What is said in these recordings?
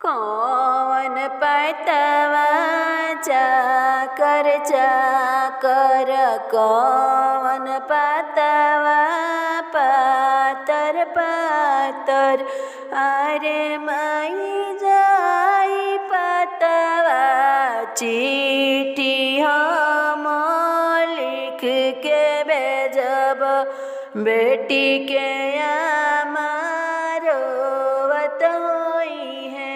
कौन पतवा चाकर चाकर, कौन पतवा पातर पातर। अरे माई जाई पतवा चिट्ठी हम लिख के भेजब, बेटी के रोवत होई है।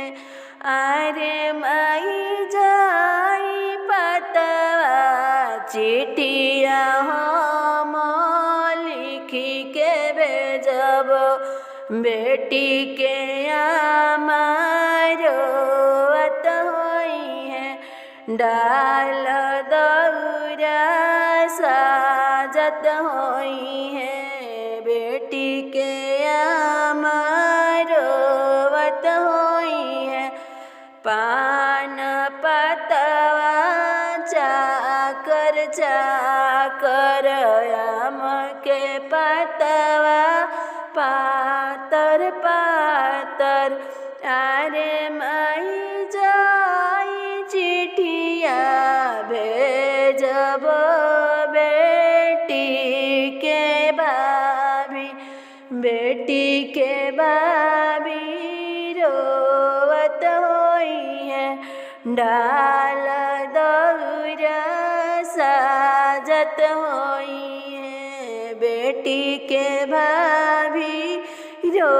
अरे माई जाई पतवा चिट्ठिया हम लिख के भेजब, बेटी के रोवत होई है। डाल दौरा साजत होई है, बेटी के रोवत होई है। पान पतवा चाकर चाकर, आम के पतवा पातर पातर। अरे माई जाई चिट्ठिया भेजब, बेटी के भाभी, बेटी के भाभी रोवत होई है। डाल दौरा साजत होई है, बेटी के भाभी रो